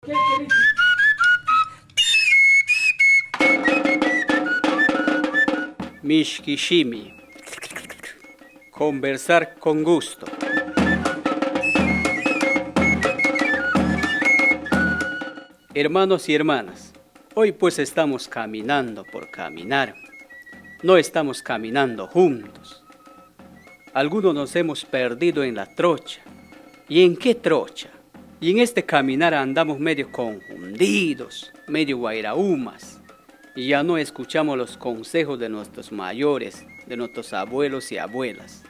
¿Qué dices? Mishkishimi. Conversar con gusto. Hermanos y hermanas, hoy pues estamos caminando por caminar. No estamos caminando juntos. Algunos nos hemos perdido en la trocha. ¿Y en qué trocha? Y en este caminar andamos medio confundidos, medio guairahumas. Y ya no escuchamos los consejos de nuestros mayores, de nuestros abuelos y abuelas.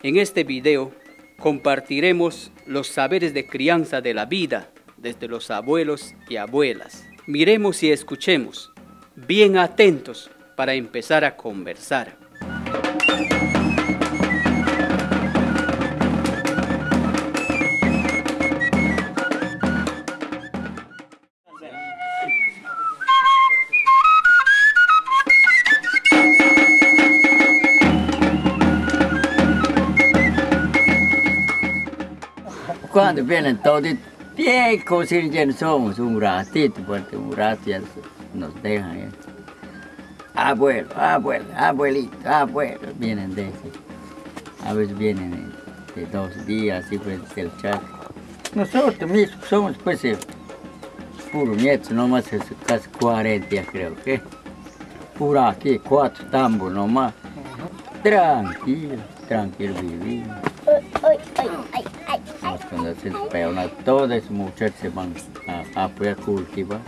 En este video compartiremos los saberes de crianza de la vida desde los abuelos y abuelas. Miremos y escuchemos, bien atentos para empezar a conversar. Cuando vienen todos, bien cocina somos un ratito, porque un rato ya nos dejan. Ya. Abuelo, abuelo, abuelito, abuelo, vienen de ese. A veces vienen de 2 días, así pues del chaco. Nosotros mismos somos pues puros nietos, nomás casi 40 ya creo que. Puro aquí, 4 tambos nomás. Tranquilo, tranquilo vivimos. Cuando se peona, todos esos muchachos se van a apoyar cultivar.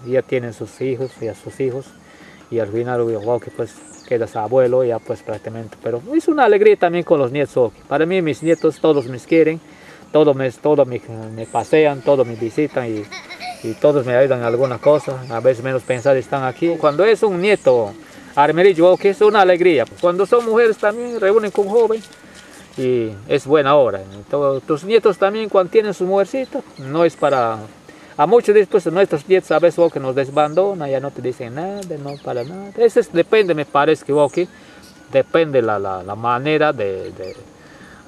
Ya tienen sus hijos y al final que pues quedas abuelo ya pues prácticamente, pero es una alegría también con los nietos. Para mí mis nietos todos me quieren, todos me pasean, todos me visitan y todos me ayudan en alguna cosa, a veces menos pensar están aquí. Cuando es un nieto armerillo, que es una alegría. Cuando son mujeres también reúnen con un joven y es buena hora. Todos tus nietos también cuando tienen su mujercita, no es para... A muchos después de nuestros nietos a veces que nos desbandonan, ya no te dicen nada, no para nada. Eso depende, me parece que depende la manera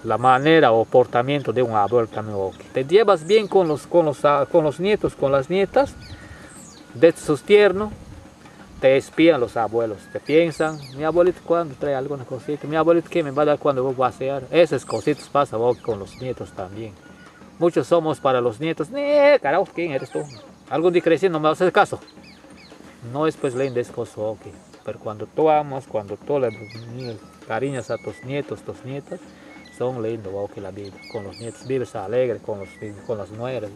la manera o portamiento de un abuelo también. Te llevas bien con los nietos, con las nietas, desde sus tiernos, te espían los abuelos, te piensan, mi abuelito cuando trae alguna cosita, mi abuelito qué me va a dar cuando voy a pasear. Esas cositas pasan con los nietos también. Muchos somos para los nietos, carajo, ¿quién eres tú? Algún día creciendo no me vas a hacer caso. No es pues lindo, es cosa, pero cuando tú amas, cuando tú le cariñas a tus nietos, tus nietas, son lindos, la vida. Con los nietos vives alegre, con las nueras.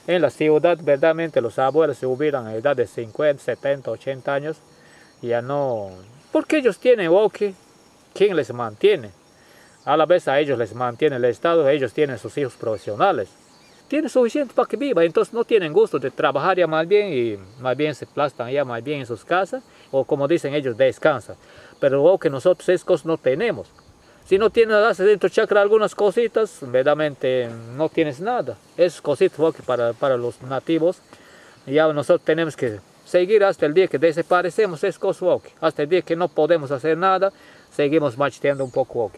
En la ciudad, verdaderamente, los abuelos se hubieran a edad de 50, 70, 80 años, ya no... Porque ellos tienen, ¿quién les mantiene? A la vez a ellos les mantiene el Estado, ellos tienen sus hijos profesionales. Tienen suficiente para que viva, entonces no tienen gusto de trabajar ya más bien y más bien se aplastan ya más bien en sus casas, o como dicen ellos, descansan. Pero que nosotros esas cosas no tenemos. Si no tienes nada dentro de chacra algunas cositas, verdaderamente no tienes nada. Esas cositas para los nativos, ya nosotros tenemos que seguir hasta el día que desaparecemos esas cosas. Hasta el día que no podemos hacer nada, seguimos macheteando un poco.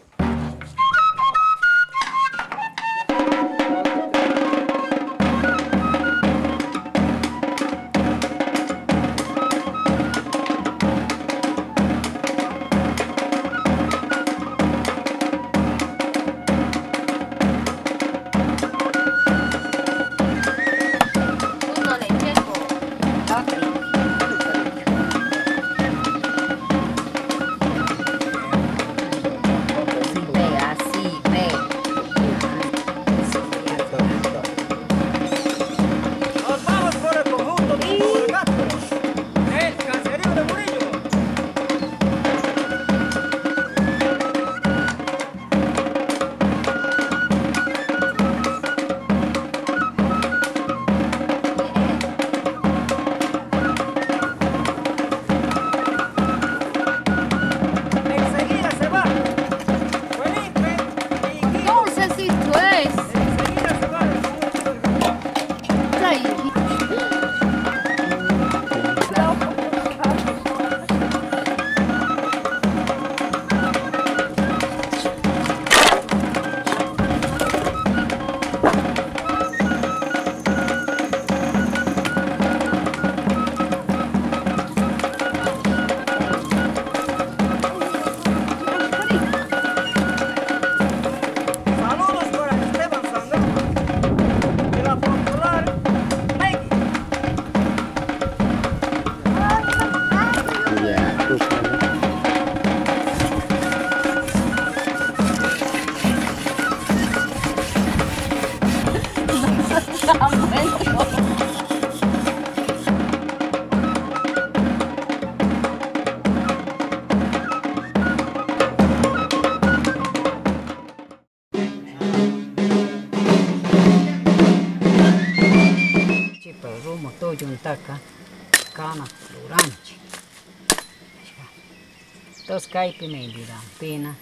Entonces caipi me dirán pena.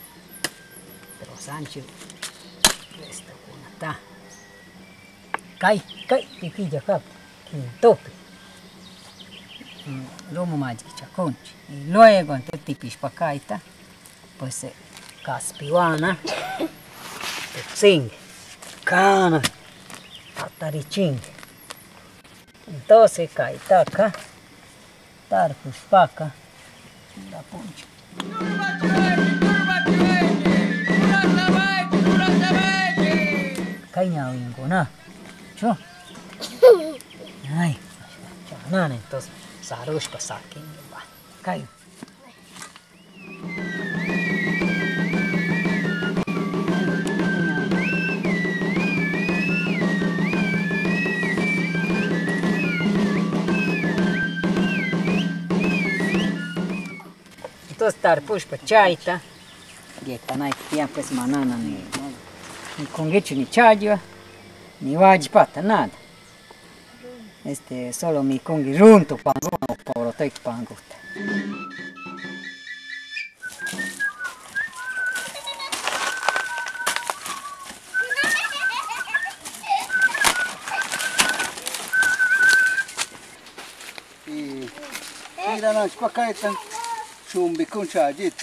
Pero Sancho, esto con está. Cai, piquilla cap, quintope. Lomo magic chaconchi. Y luego entonces tipispacaita, pues caspiwana, tepsing, cana, tatariching. Entonces caita acá, tarpuspaca, la poncha. Caña ingona, yo. Ay, chanan entonces sarushka sakin va. Cai. Entonces tarpushpa chaita, yetanay tiempo es manana ni conguecho ni chayo, ni wajipata nada. Solo mi congi runto panguno por tek panguta. Y mira no chpakaita chumbi con chajit.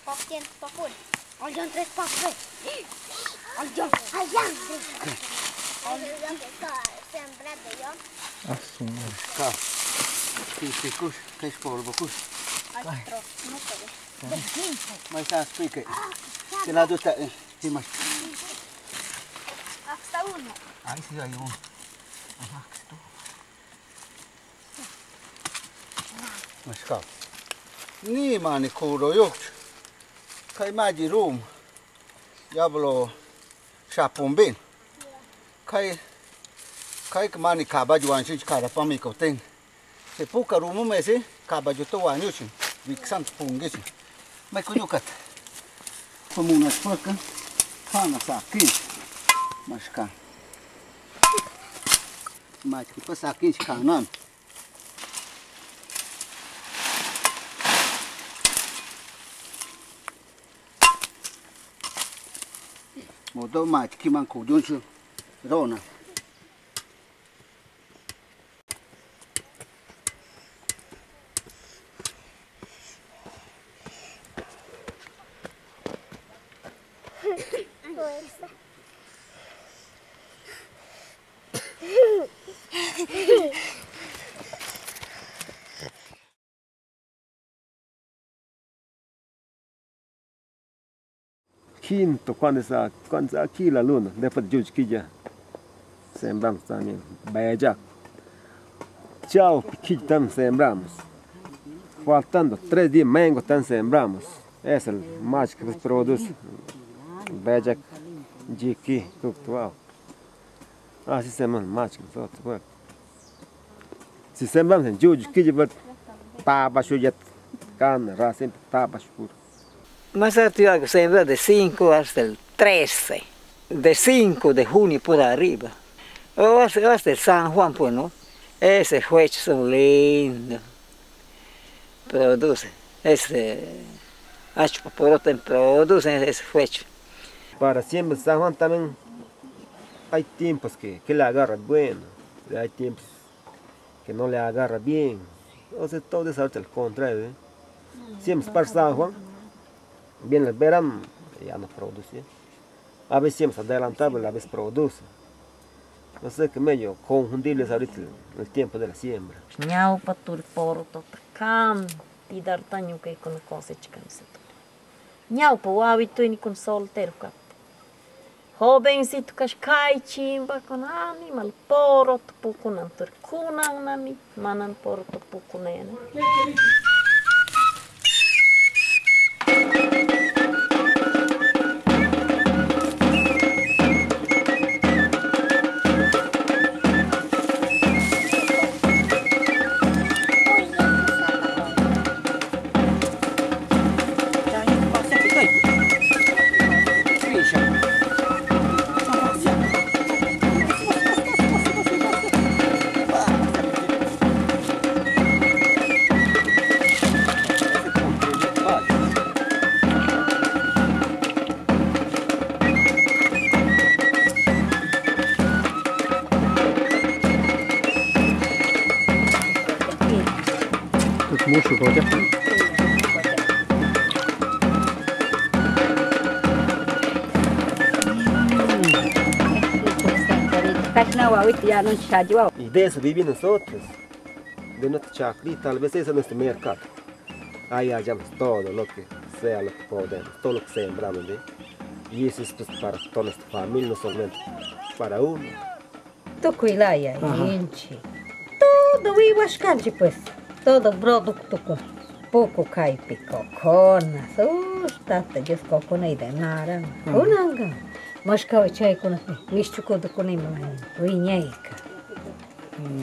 Papien, papun. Aljan tres papre. Aljan. Aljan que sembrado yo. Ka. Pikus, que es polvo kus. Astro, no puede. Mas está pique. Que lado está? Sí, mas. Hasta uno. Ahí sí hay uno. Ajá, esto. Mas ka. Ni mani kuro yok. Kai maji room. Yablo shapumbin. Kai mani kabaju anchi kara pami koten. Se puka rumu mesi kabaju to wanyuchi. Viksan pungisi. Mai kunyukat. Pamuna spaka. Kana sakin. Mashkan. Machki pasakin kanan. Modo machki man kujunchu. Rona. Quinto, quando está aqui la luna, depois de hoje que já sembramos também, beija. Tchau, que também sembramos. Faltando 3 dias, mango também sembramos. Essa é a mágica que produz. Beija de aqui, tudo. Assim sembramos mágica, só tudo. Se sembramos em hoje que já vai tá baixo já cana, rá sempre tá baixo puro. Más activo sembra de 5 hasta el 13, de 5 de junio por arriba, o hasta el San Juan, pues, ¿no? Ese juecho son lindos, produce, produce ese juecho. Para siempre San Juan también hay tiempos que le agarra bueno, hay tiempos que no le agarra bien, o sea, todo es al contrario, ¿eh? Siempre para San Juan, viene el verano, ya no produce. A veces siempre adelantable, a veces produce. No sé qué medio confundirles ahorita el tiempo de la siembra. Ñau patur poro tota cam y dar taño que con cosecha camiseta. Ñau pa hábito y ni con soltero cap. Jovencito cascai chimba con animal poro tu con antor kuna unani manan poro tu kunene. Mucho coche. Y de eso vivimos nosotros, de nuestra chacrita, tal vez ese es nuestro mercado. Ahí hallamos todo lo que sea, lo que podemos, todo lo que sembramos, ¿ve? Y eso es pues, para toda nuestra familia, no solamente para uno. Tu cuilaya, gente. Todo vivo as canti, pues. Todo producto com pouco caipi, cocona, tata de cocona e de naranja. Unanga. Mas cai chai com misto com do com imã, vinheca.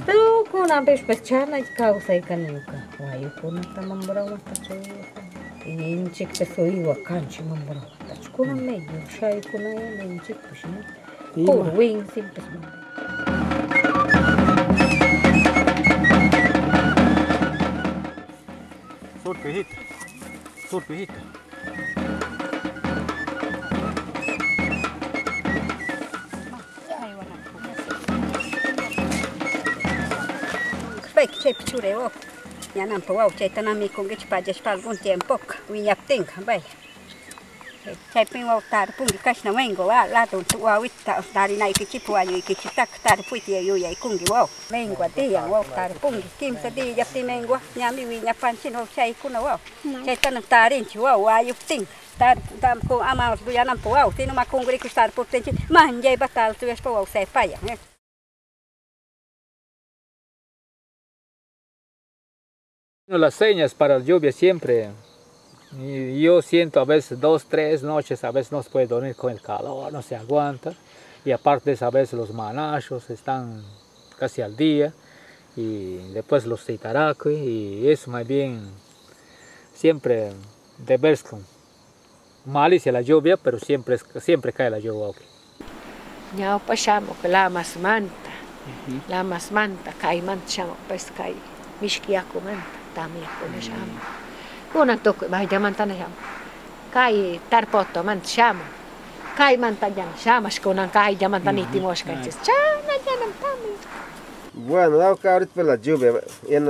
Tu com a bespechana de causa e canuca. Vai com a tamambrão, tá chuva. E inchik te foi o canti mambrão. Tá com a meio, chai com a meio, inchik puxina. Por wing simplesmente. Surpejita. Surpejita. Vai que chei pichureo. Ya nan po chei tanami con que pa jes pa algún tiempo. Wiñap ting, vai. Chei pin wa tar pun di kas na wengo la tu wa witta dari nai ki chipu ayu ki chitak tar puiti yu ya kungi wa. Mengo ti yang wa tar pun kim sa di yap ti mengo. Nyami wiñap pan chin wa chei kuna wa. Chei tan tarin chi wa wa yu ting. Tar tam ko ama du ya nan po wa ti no ma kungri ku tar po ten manjai batal tu es po wa se pa ya. Las señas para la lluvia siempre, y yo siento a veces 2, 3 noches, a veces no se puede dormir con el calor, no se aguanta, y aparte de eso, a veces los manachos están casi al día, y después los citaracos, y eso más bien siempre de ver con malicia la lluvia, pero siempre cae la lluvia. Ya pasamos que la más manta, cae manta, pues cae mishkiaku manta. Tamia kun shama. Kuna tok ba jaman tan shama. Kai tarpoto man shama. Kai man tan shama kuna kai jaman tan itimos kai. Chana jaman tami. Bueno, dado que ahorita la lluvia en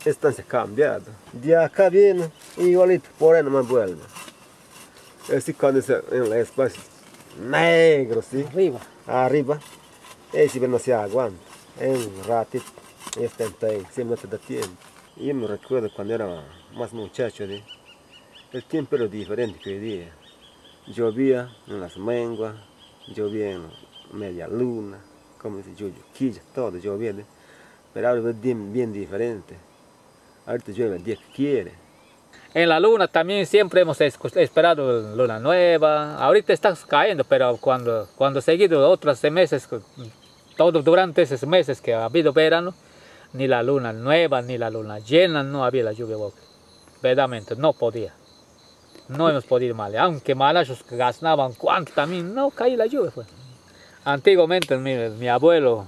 están se cambiado. De acá viene igualito por ahí no me vuelve. Así cuando es en el espacio negro, ¿sí? Arriba. Ese no se aguanta. En un ratito. Siempre no te da tiempo. Yo me recuerdo cuando era más muchacho, el tiempo era diferente que hoy día. Llovía en las menguas, llovía en media luna, como dice Yuquilla, todo llovía. Pero ahora es bien diferente. Ahorita llueve el día que quiere. En la luna también siempre hemos esperado luna nueva. Ahorita está cayendo, pero cuando seguido otros meses, durante esos meses que ha habido verano, ni la luna nueva, ni la luna llena, no había la lluvia. Verdaderamente, no podía. No hemos podido mal. Aunque malachos gastaban cuánto también, no caía la lluvia. Pues. Antiguamente mi abuelo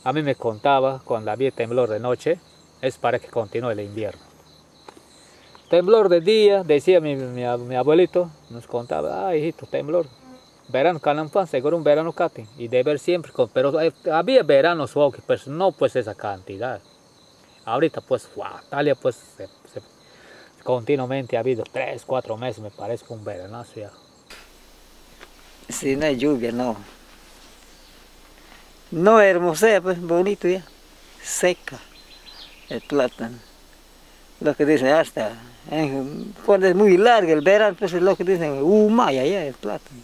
a mí me contaba, cuando había temblor de noche, es para que continúe el invierno. Temblor de día, decía mi abuelito, nos contaba, hijito, temblor. Verano Canampan, seguro un verano cati, y de ver siempre, pero había veranos, pero no pues esa cantidad. Ahorita pues, Italia pues continuamente ha habido 3, 4 meses, me parece, un veranazo ya. Si no hay lluvia, no. No hermosea, pues bonito ya, seca el plátano. Lo que dicen hasta, cuando es muy largo el verano, pues es lo que dicen, humaya ya el plátano.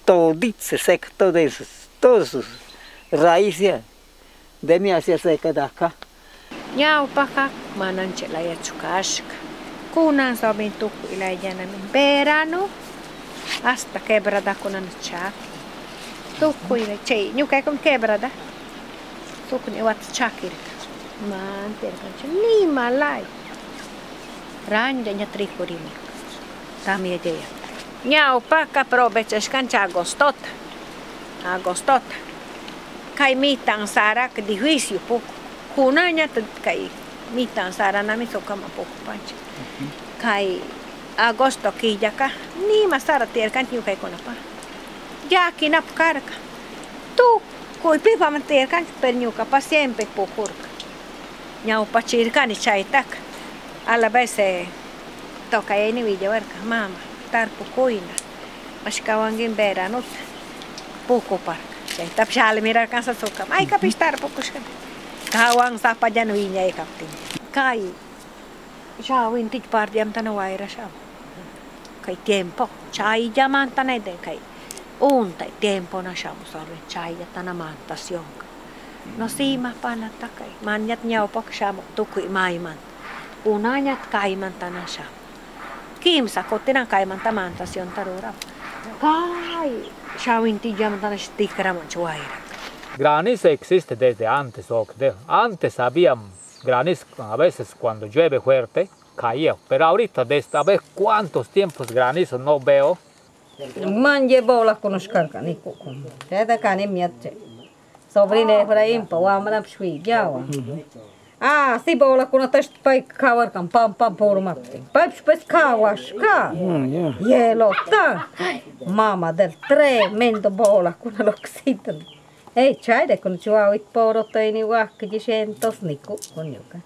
Todito se seca, todas sus raíces de mí hacia seca de acá. Ñau paja mananche la yachukashka. Kunan saben tuku ila yanamin verano hasta quebrada kunan chaki. Tuku ila che, ñuka con quebrada. Tuku ni wat chaki. Man terkanche ni malay. Ranja ña trikurimi. Tamia deya. Ñau paca aprovechas cancha agostota. Kai mitan sara que de juicio poco. Kunaña kai mitan sara na mi sokama poco pancha. Kai agosto ki yaka ni masara tier cantiu kai konapa. Ya ki nap carga. Tu koi pipa manter can perñuca pa siempre pocorca. Ñau pachircani chaitak. A la vez toca ni villaverca, mama, tarpucuina. Mashkawangin verano. Poco park. Chaitap shale mira cansa soka. Ay capistar poco shkan. Kawang sapa jan winya e kaptin. Kai. Shawin tich pardiam tanawaira shaw. Kai tiempo. Chai jaman tanay de kai. Untai tiempo na shaw sorbe chai tanamanta sionka. No sima pana takai. Manjat nyau pak shaw tukui maiman. Unanyat kaiman tanah shaw. Kimsa kotinan kaiman tamanta sion tarura. Kai. Shawin tich jaman tanah stikaraman chuaira. Granizo existe desde antes. Antes había granizo, a veces cuando llueve fuerte, caía. Pero ahorita, desde a ver cuántos tiempos granizo no veo. Man llevó la conozcarca, ni cuco. Ya da cani miatche. Sobrina Efraín, pa wamana pshui, yawa. Ah, si bola con atash pai kawar kan pam por mapte. Pai pues kawash ka. Yelo ta. Mama del tremendo bola con l'oxidan. Ei, chai de con chuau it poro toini wak que yentos niku con yuka.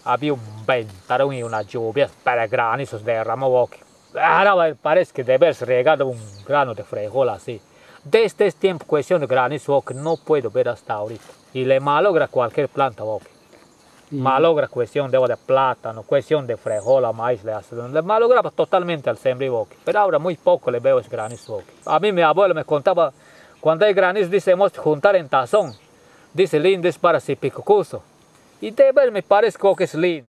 Había un ventaro y una lluvia para granizos de Ramovoque. Ahora parece que debe haber regado un grano de frijol así. Desde este tiempo, cuestión de granizo que no puedo ver hasta ahorita. Y le malogra cualquier planta, malogra cuestión de plátano, cuestión de frijol, maíz, le malograba totalmente al sembrío. Pero ahora muy poco le veo ese granizo. A mí mi abuelo me contaba, cuando hay granizo, dice, hemos de juntar en tazón. Dice, lindo es para si picocuso. Y de ver me parece que es lindo.